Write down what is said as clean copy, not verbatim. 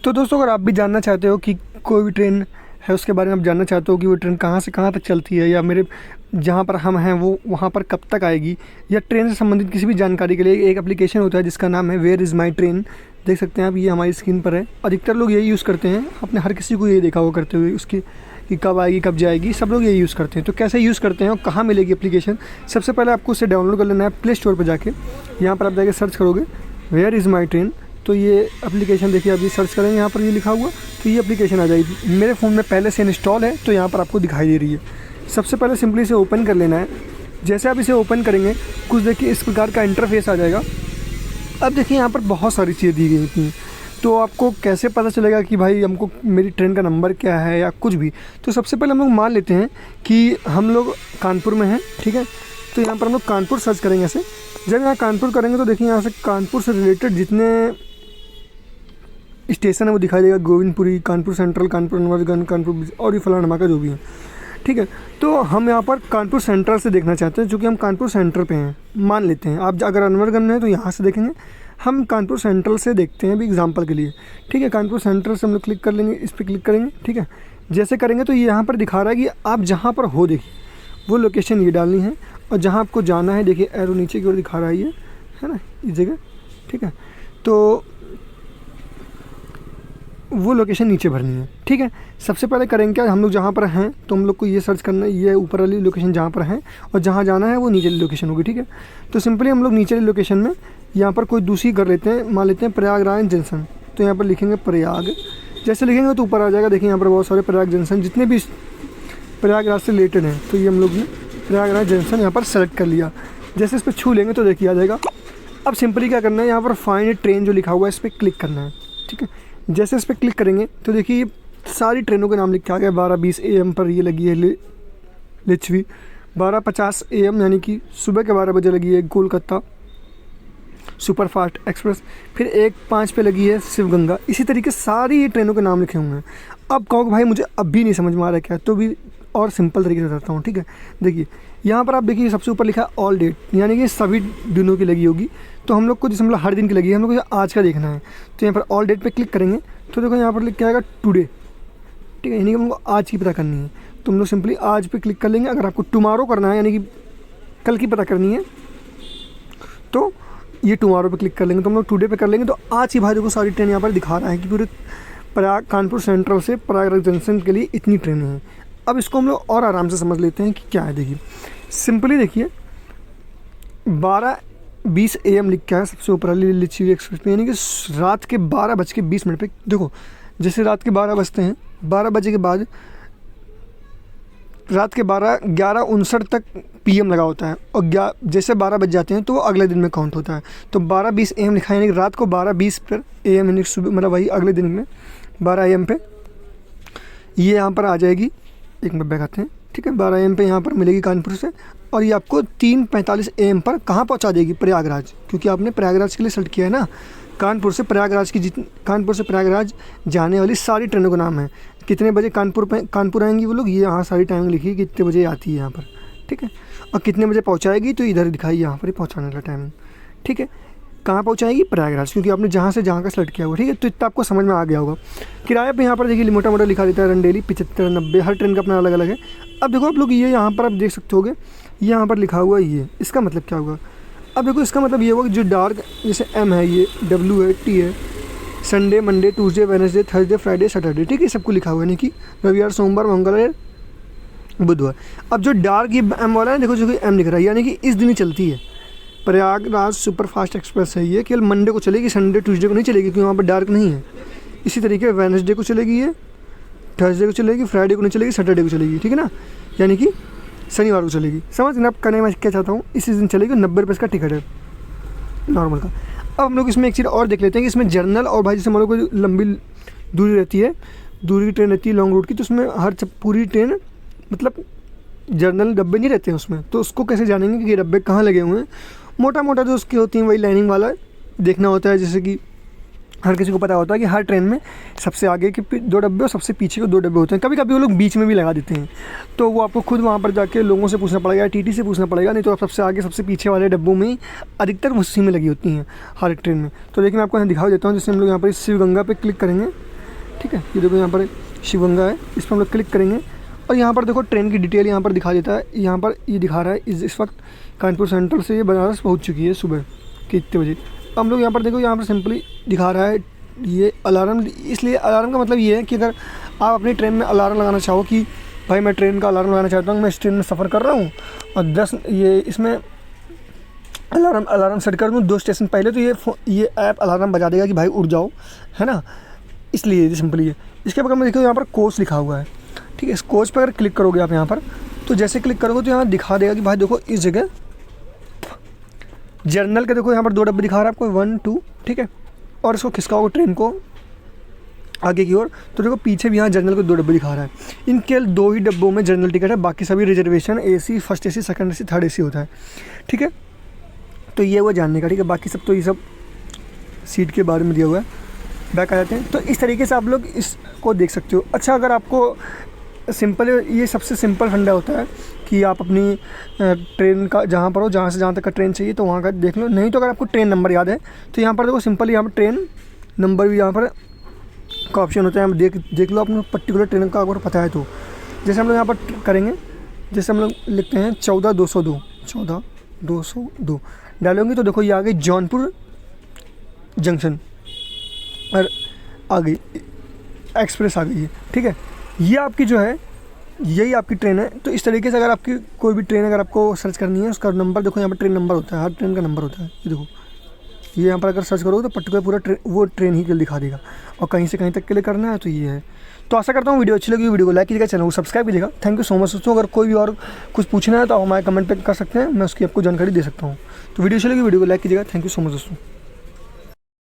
तो दोस्तों, अगर आप भी जानना चाहते हो कि कोई भी ट्रेन है उसके बारे में आप जानना चाहते हो कि वो ट्रेन कहाँ से कहाँ तक चलती है, या मेरे जहाँ पर हम हैं वो वहाँ पर कब तक आएगी, या ट्रेन से संबंधित किसी भी जानकारी के लिए एक एप्लीकेशन होता है जिसका नाम है वेयर इज़ माई ट्रेन। देख सकते हैं आप, ये हमारी स्क्रीन पर है। अधिकतर लोग यही यूज़ करते हैं, आपने हर किसी को यही देखा हुआ करते हुए उसकी कि कब आएगी कब जाएगी, सब लोग यही यूज़ करते हैं। तो कैसे यूज़ करते हैं और कहाँ मिलेगी एप्लीकेशन, सबसे पहले आपको उसे डाउनलोड कर लेना है प्ले स्टोर पर जाके। यहाँ पर आप जाके सर्च करोगे वेयर इज़ माई ट्रेन, तो ये एप्लीकेशन देखिए, आप ये सर्च करेंगे यहाँ पर ये लिखा हुआ, तो ये एप्लीकेशन आ जाएगी। मेरे फ़ोन में पहले से इंस्टॉल है, तो यहाँ पर आपको दिखाई दे रही है। सबसे पहले सिंपली इसे ओपन कर लेना है। जैसे आप इसे ओपन करेंगे कुछ देखिए इस प्रकार का इंटरफेस आ जाएगा। अब देखिए यहाँ पर बहुत सारी चीज़ें दी गई थी, तो आपको कैसे पता चलेगा कि भाई हमको मेरी ट्रेन का नंबर क्या है या कुछ भी। तो सबसे पहले हम लोग मान लेते हैं कि हम लोग कानपुर में हैं, ठीक है। तो यहाँ पर हम लोग कानपुर सर्च करेंगे ऐसे। जब यहाँ कानपुर करेंगे तो देखिए यहाँ से कानपुर से रिलेटेड जितने स्टेशन है वो दिखाई देगा, गोविंदपुरी, कानपुर सेंट्रल, कानपुर नवरगंज, कानपुर और ये फलाना ढमाका जो भी है, ठीक है। तो हम यहाँ पर कानपुर सेंट्रल से देखना चाहते हैं, चूँकि हम कानपुर सेंटर पे हैं मान लेते हैं। आप अगर अनवरगंज में है तो यहाँ से देखेंगे, हम कानपुर सेंट्रल से देखते हैं अभी एग्जांपल के लिए, ठीक है। कानपुर सेंट्रल से हम लोग क्लिक कर लेंगे, इस पर क्लिक करेंगे, ठीक है। जैसे करेंगे तो ये यहाँ पर दिखा रहा है कि आप जहाँ पर हो देखिए वो लोकेशन ये डालनी है, और जहाँ आपको जाना है देखिए एरो नीचे की ओर दिखा रहा है ये, है ना, इस जगह, ठीक है। तो वो लोकेशन नीचे भरनी है, ठीक है। सबसे पहले करेंगे क्या, हम लोग जहाँ पर हैं तो हम लोग को ये सर्च करना है, ये ऊपर वाली लोकेशन जहाँ पर हैं, और जहाँ जाना है वो नीचे वाली लोकेशन होगी, ठीक है। तो सिंपली हम लोग नीचे वाली लोकेशन में यहाँ पर कोई दूसरी कर लेते हैं, मान लेते हैं प्रयागराज जंक्शन। तो यहाँ पर लिखेंगे प्रयाग, जैसे लिखेंगे तो ऊपर आ जाएगा। देखिए यहाँ पर बहुत सारे प्रयाग जंक्शन जितने भी प्रयागराज से रिलेटेड हैं, तो ये हम लोग ने प्रयागराज जंक्शन यहाँ पर सेलेक्ट कर लिया। जैसे इस पर छू लेंगे तो देखिए आ जाएगा। अब सिंपली क्या करना है, यहाँ पर फाइंड ट्रेन जो लिखा हुआ है इस पर क्लिक करना है, ठीक है। जैसे इस पर क्लिक करेंगे तो देखिए सारी ट्रेनों के नाम लिखा गया। 12:20 AM पर ये लगी है लिच्छवी, 12:50 AM यानी कि सुबह के 12 बजे लगी है कोलकाता सुपरफास्ट एक्सप्रेस, फिर 1:05 पे लगी है शिवगंगा। इसी तरीके सारी ये ट्रेनों के नाम लिखे हुए हैं। अब कहोगे भाई मुझे अब भी नहीं समझ में आ रहा है क्या, तो भी और सिंपल तरीके से बताता हूँ, ठीक है। देखिए यहाँ पर आप देखिए सबसे ऊपर लिखा है ऑल डेट, यानी कि सभी दिनों की लगी होगी। तो हम लोग को जैसे मतलब हर दिन की लगी है, हम लोग को आज का देखना है, तो यहाँ पर ऑल डेट पे क्लिक करेंगे तो देखो यहाँ पर लिख के आएगा टुडे, ठीक है, यानी कि हमको आज की पता करनी है। तो हम लोग सिंपली आज पे क्लिक कर लेंगे। अगर आपको टुमारो करना है यानी कि कल की पता करनी है तो ये टुमारो पे क्लिक कर लेंगे। तो हम लोग टुडे पे कर लेंगे तो आज ही भाई देखो सारी ट्रेन यहाँ पर दिखा रहा है कि पूरे कानपुर सेंट्रल से प्रयागराज जंक्शन के लिए इतनी ट्रेनें हैं। अब इसको हम लोग और आराम से समझ लेते हैं कि क्या है। देखिए सिंपली देखिए 12:20 AM लिख के है सबसे ऊपर वाली लिच्छवी एक्सप्रेस में, यानी कि रात के 12:20 पे। देखो जैसे रात के 12 बजते हैं, 12 बजे के बाद रात के 11:59 तक PM लगा होता है, और जैसे 12 बज जाते हैं तो वो अगले दिन में काउंट होता है। तो 12:20 AM लिखा है, यानी कि रात को 12:20 पर AM यानी सुबह, मतलब वही अगले दिन में 12 AM पे ये यहाँ पर आ जाएगी। एक मिनट बैक आते हैं, ठीक है। 12 AM पे यहाँ पर मिलेगी कानपुर से, और ये आपको 3:45 AM पर कहाँ पहुँचा देगी, प्रयागराज, क्योंकि आपने प्रयागराज के लिए सेलेक्ट किया है ना। कानपुर से प्रयागराज जाने वाली सारी ट्रेनों का नाम है। कितने बजे कानपुर आएंगी वो लोग, ये यहाँ सारी टाइमिंग लिखी है, कितने बजे आती है यहाँ पर, ठीक है। और कितने बजे पहुँचाएगी तो इधर दिखाई यहाँ पर ही पहुँचाने का टाइमिंग, ठीक है। कहाँ पहुँचाएगी, प्रयागराज, क्योंकि आपने जहाँ से जहाँ का सेलेक्ट किया हुआ, ठीक है। तो इतना आपको समझ में आ गया होगा। किराया पे यहाँ पर देखिए मोटा मोटा लिखा देता है रंडेली 75, 90, हर ट्रेन का अपना अलग अलग है। अब देखो आप लोग ये यहाँ पर आप देख सकते होगे, यहाँ पर लिखा हुआ ये, इसका मतलब क्या होगा। अब देखो इसका मतलब ये होगा कि जो डार्क जैसे M है, ये W है, T है, Sunday, Monday, Tuesday, Wednesday, Thursday, Friday, Saturday, ठीक है, सबको लिखा हुआ है, यानी कि रविवार, सोमवार, मंगलवार, बुधवार। अब जो डार्क ये M वाला है देखो, जो कि M लिख रहा है, यानी कि इस दिन ही चलती है। प्रयागराज सुपरफास्ट एक्सप्रेस है ये, केवल मंडे को चलेगी, संडे ट्यूसडे को नहीं चलेगी, क्योंकि वहाँ पर डार्क नहीं है। इसी तरीके वेडनेसडे को चलेगी, ये थर्सडे को चलेगी, फ्राइडे को नहीं चलेगी, सैटरडे को चलेगी, ठीक है ना, यानी कि शनिवार को चलेगी। समझ ना आप करने में क्या चाहता हूँ, इसी दिन चलेगी। 90 रुपये इसका टिकट है नॉर्मल का। अब हम लोग इसमें एक चीज़ और देख लेते हैं कि इसमें जर्नल और भाई जैसे मान लो कोई लंबी दूरी रहती है, दूरी की ट्रेन रहती है लॉन्ग रूट की, तो उसमें हर पूरी ट्रेन मतलब जर्नल डब्बे नहीं रहते हैं उसमें, तो उसको कैसे जानेंगे कि ये डब्बे कहाँ लगे हुए हैं। मोटा मोटा जो उसकी होती हैं वही लाइनिंग वाला देखना होता है। जैसे कि हर किसी को पता होता है कि हर ट्रेन में सबसे आगे के 2 डब्बे और सबसे पीछे के 2 डब्बे होते हैं। कभी कभी वो लोग बीच में भी लगा देते हैं, तो वो आपको खुद वहाँ पर जाके लोगों से पूछना पड़ेगा, TT से पूछना पड़ेगा, नहीं तो आप सबसे आगे सबसे पीछे वाले डब्बों में ही अधिकतर उसी में लगी होती हैं हर एक ट्रेन में। तो लेकिन आपको यहाँ दिखा देता हूँ। जैसे हम लोग यहाँ पर शिवगंगा पे क्लिक करेंगे ठीक है। ये देखो यहाँ पर शिवगंगा है, इस पर हम लोग क्लिक करेंगे और यहाँ पर देखो ट्रेन की डिटेल यहाँ पर दिखा देता है। यहाँ पर ये दिखा रहा है इस वक्त कानपुर सेंट्रल से ये बनारस पहुँच चुकी है सुबह के इतने बजे। हम लोग यहाँ पर देखो, यहाँ पर सिंपली दिखा रहा है ये अलार्म। इसलिए अलार्म का मतलब ये है कि अगर आप अपनी ट्रेन में अलार्म लगाना चाहो कि भाई मैं ट्रेन का अलार्म लगाना चाहता हूँ, मैं इस ट्रेन में सफ़र कर रहा हूँ और 10 ये इसमें अलार्म सेट कर दूँ 2 स्टेशन पहले, तो ये ऐप अलार्म बजा देगा कि भाई उठ जाओ, है ना। इसलिए ये सिंपली है। इसके बगल में देखो यहाँ पर कोच लिखा हुआ है, ठीक है। इस कोच पर अगर क्लिक करोगे आप यहाँ पर, तो जैसे क्लिक करोगे तो यहाँ दिखा देगा कि भाई देखो इस जगह जर्नल के देखो यहाँ पर 2 डब्बे दिखा रहा है आपको 1 2, ठीक है। और इसको खिसकाओगे ट्रेन को आगे की ओर, तो देखो पीछे भी यहाँ जर्नल के 2 डब्बे दिखा रहा है। इनके 2 ही डब्बों में जर्नल टिकट है, बाकी सभी reservation AC, first AC, second AC, third AC होता है, ठीक है। तो ये वो जानने का, ठीक है। बाकी सब तो ये सब सीट के बारे में दिया हुआ है। बैक आ जाते हैं, तो इस तरीके से आप लोग इसको देख सकते हो। अच्छा, अगर आपको सिंपल, ये सबसे सिंपल फंडा होता है कि आप अपनी ट्रेन का जहाँ पर हो, जहाँ से जहाँ तक का ट्रेन चाहिए तो वहाँ का देख लो। नहीं तो अगर आपको ट्रेन नंबर याद है तो यहाँ पर देखो सिंपल यहाँ पर ट्रेन नंबर भी यहाँ पर का ऑप्शन होता है। हम देख लो अपने पर्टिकुलर ट्रेन का अगर पता है तो। जैसे हम लोग यहाँ पर करेंगे, जैसे हम लोग लिखते हैं 14202, 14202 डालोगे तो देखो ये आ गई जौनपुर जंक्शन और आ गई एक्सप्रेस आ गई है, ठीक है। ये आपकी जो है, यही आपकी ट्रेन है। तो इस तरीके से अगर आपकी कोई भी ट्रेन अगर आपको सर्च करनी है, उसका नंबर देखो यहाँ पर ट्रेन नंबर होता है, हर ट्रेन का नंबर होता है। ये देखो, ये यहाँ पर अगर सर्च करोगे तो पर्टिकुलर पूरा वो ट्रेन ही दिखा देगा। और कहीं से कहीं तक के लिए करना है तो ये है। तो आशा करता हूँ वीडियो अच्छी लगी, वीडियो को लाइक कीजिएगा, चैनल को सब्सक्राइब कीजिएगा। थैंक यू सो मच दोस्तों। अगर कोई भी और कुछ पूछना है तो आप हमारे कमेंट पे कर सकते हैं, मैं उसकी आपको जानकारी दे सकता हूँ। तो वीडियो अच्छी लगी, वीडियो को लाइक कीजिएगा। थैंक यू सो मच दोस्तों।